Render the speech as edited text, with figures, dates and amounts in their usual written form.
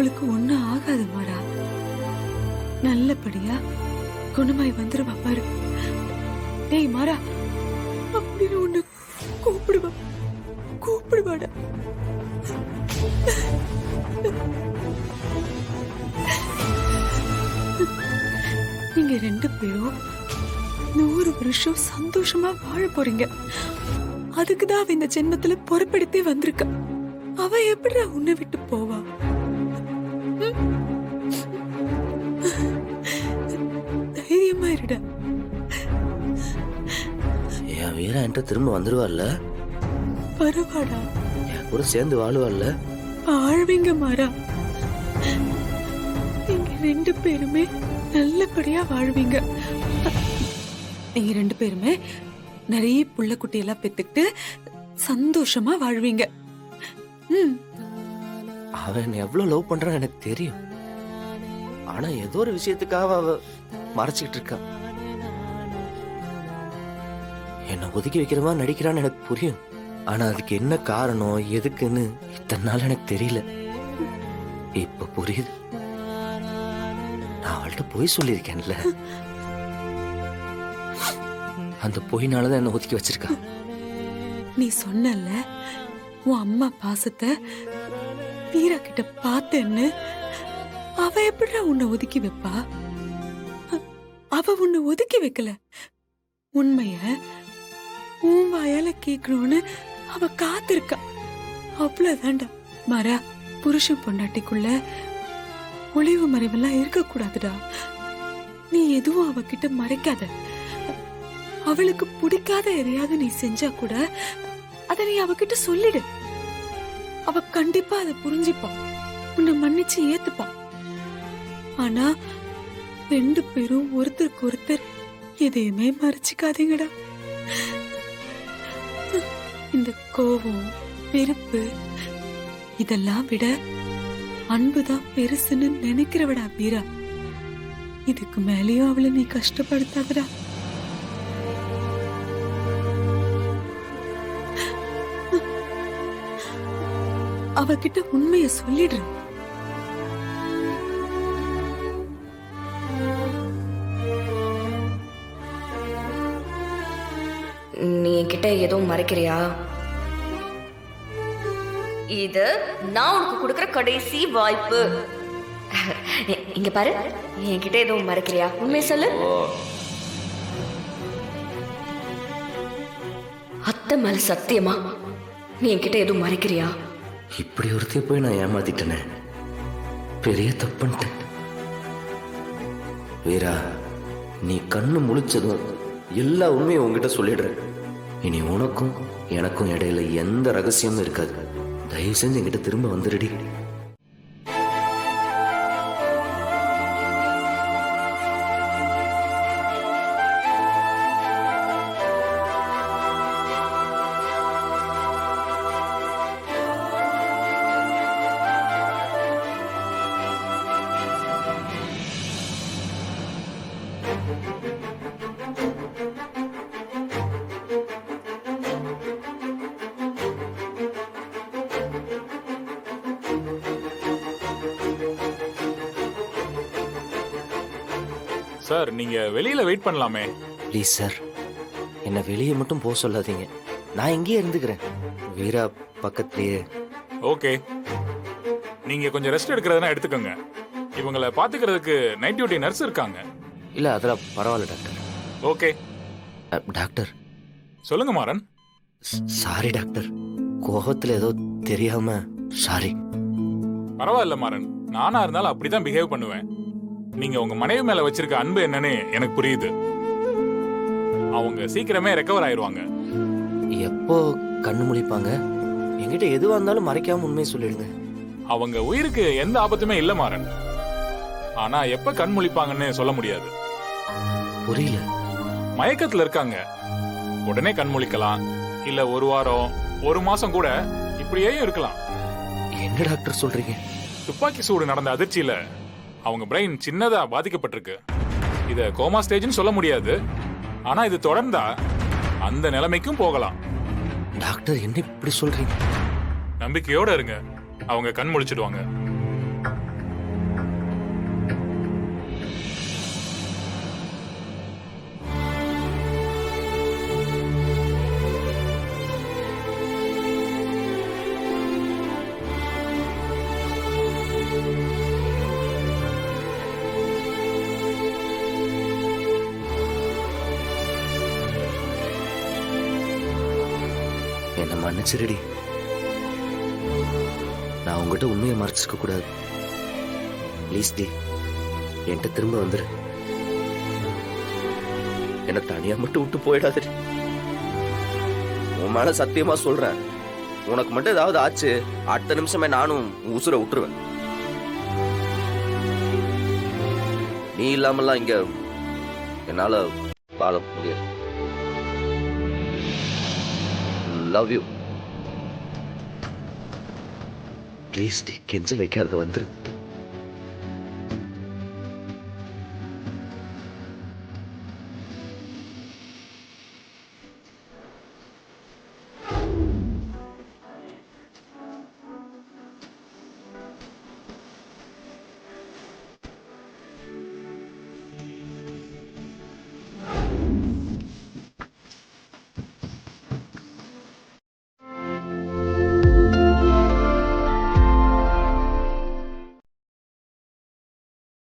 அவளுக்கு ஒண்ணும் ஆகாது மாறா. நல்லபடியா குணமாய் வந்துருவா பாரு. டேய் மாறா, அப்படின்னு ஒண்ணு கூப்பிடுவாடா. நீங்க 2 பேரும் 100 வருஷம் சந்தோஷமா வாழ போறீங்க. அதுக்குதான் அவ இந்த ஜென்மத்துல பொறுப்பெடுத்தே வந்திருக்கா. அவ எப்படி உன்னை விட்டு போவா? தைரியமா இருடா. என் வீரா என்கிட்ட திரும்ப வந்துருவாள்ல? வருவாடா. என் கூட சேர்ந்து வாழுவாள்ல? வாழ்வீங்க மாறா. நீங்க 2 பேருமே நல்லபடியா வாழ்வீங்க. நீங்க 2 பேருமே நிறைய புள்ள குட்டியெல்லாம் பெத்துக்கிட்டு சந்தோஷமா வாழ்வீங்க. அவன் எவ்வளவு லவ் பண்றான்னு எனக்கு தெரியும். ஆனா ஏதோ ஒரு விஷயத்துக்காக அவ மறைச்சிட்டு இருக்கா. என்ன ஒதுக்கி வைக்கிற மாதிரி நடிக்கிறான்னு எனக்கு புரியும். ஆனா அதுக்கு என்ன காரணம், எதுக்குன்னு இத்தனை நாள் எனக்கு தெரியல. இப்ப புரியுது. நான் அவள்கிட்ட பொய் சொல்லியிருக்கேன்ல, அந்த பொய்னாலதான் என்ன ஒதுக்கி வச்சிருக்கா. நீ சொன்னல உன் அம்மா பாசத்தை வீரா கிட்ட பார்த்தேன்னு. அவ எப்படி உன்னை ஒதுக்கி வைப்பா? அவ உன்னை ஒதுக்கி வைக்கல. உண்மைய உன் வாயால கேட்கணும்னு அவ காத்திருக்கா. அவ்வளவுதான்டா மாறா. புருஷன் பொண்டாட்டிக்குள்ள ஒளிவு மறைவெல்லாம் இருக்க கூடாதுடா. நீ எதுவும் அவகிட்ட மறைக்காத. அவளுக்கு பிடிக்காத எதையாவது நீ செஞ்சா கூட அத நீ அவகிட்ட சொல்லிடு. அவ கண்டிப்பா அதை புரிஞ்சுப்பா, உன்னை மன்னிச்சு ஏத்துப்பா. ஆனா 2 பேரும் ஒருத்தருக்கு ஒருத்தர் எதையுமே மறைச்சிக்காதீங்கடா. இந்த கோபம், வெறுப்பு இதெல்லாம் விட அன்புதான் பெருசுன்னு நினைக்கிறவடா வீரா. இதுக்கு மேலேயும் அவளை நீ கஷ்டப்படுத்தாதடா. அவகிட்ட உண்மைய சொல்லிடு. நீ என்கிட்ட எதுவும் மறைக்கிறியா? இது நான் உனக்கு கொடுக்கிற கடைசி வாய்ப்பு. இங்க பாரு, என்கிட்ட எதுவும் மறைக்கிறியா? உண்மையை சொல்லு. அத்தை மேல சத்தியமா நீ என்கிட்ட எதுவும் மறைக்கிறியா? இப்படி ஒருத்தைய போய் நான் ஏமாத்திட்டேனே, பெரிய தப்புன்ட்டேன். வீரா, நீ கண்ணு முழிச்சதும் எல்லா உண்மையும் உங்ககிட்ட சொல்லிடுறேன். இனி உனக்கும் எனக்கும் இடையில எந்த ரகசியமும் இருக்காது. தயவு செஞ்சு என்கிட்ட திரும்ப வந்துடுடி. சார், நீங்க வெளியில வெயிட் பண்ணலாமே. ப்ளீஸ் சார், என்ன வெளியே மட்டும் போக சொல்லாதீங்க. நான் இங்கேயே இருந்துக்கிறேன், வீரா பக்கத்துலயே. ஓகே, நீங்க கொஞ்சம் ரெஸ்ட் எடுக்கிறதுனா எடுத்துக்கோங்க. இவங்களை பாத்துக்கிறதுக்கு நைட் டியூட்டி நர்ஸ் இருக்காங்க. இல்ல அதெல்லாம் பரவாயில்ல டாக்டர். Okay doctor. சொல்லுங்க மாறன். சாரி டாக்டர், கோபத்துல ஏதோ தெரியாம சாரி. பரவாயில்ல மாறன், நானா இருந்தாலும் அப்படிதான் பிஹேவ் பண்ணுவேன். நீங்க உங்க மனைவி மேல வச்சிருக்க அன்பு என்னன்னு எனக்கு புரியுது. அவங்க சீக்கிரமே ரெக்கவர் ஆயிருவாங்க. எப்போ கண்ணு முழிப்பாங்க? என்கிட்ட எதுவா இருந்தாலும் மறைக்காம உண்மையை சொல்லிடுங்க. அவங்க உயிருக்கு எந்த ஆபத்துமே இல்ல மாறன். ஆனா எப்ப கண் முழிப்பாங்கன்னு சொல்ல முடியாது. புரியல. மயக்கத்துல இருக்காங்க, உடனே கண் முழிக்கலாம். இல்ல 1 வாரம் 1 மாசம் கூட இப்படியே இருக்கலாம். என்ன டாக்டர் சொல்றீங்க? துப்பாக்கி சூடு நடந்த அதிர்ச்சியில அவங்க பிரெயின் சின்னதா பாதிக்கப்பட்டிருக்கு. இத கோமா ஸ்டேஜ்னு சொல்ல முடியாது. ஆனா இது தொடர்ந்தா அந்த நிலைமைக்கும் போகலாம். டாக்டர் என்ன இப்படி சொல்றீங்க? நம்பிக்கையோட இருங்க, அவங்க கண் முழிச்சிடுவாங்க. என்ன மன்னிச்சிருடி. நான் உங்ககிட்ட உண்மையை மறைச்சிக்க கூடாது. ப்ளீஸ் டி, என்கிட்ட திரும்ப வந்துரு. என்ன தனியா மட்டும் விட்டு போயிடாதடி. உன் மேல சத்தியமா சொல்றேன், உனக்கு மட்டும் ஏதாவது ஆச்சு அடுத்த நிமிஷமே நானும் உன் உசுரை விட்டுருவேன். நீ இல்லாமலாம் இங்க என்னால வாழ முடியாது. Love you. ப்ளீஸ் டி, கெஞ்ச வைக்காத வந்துரு.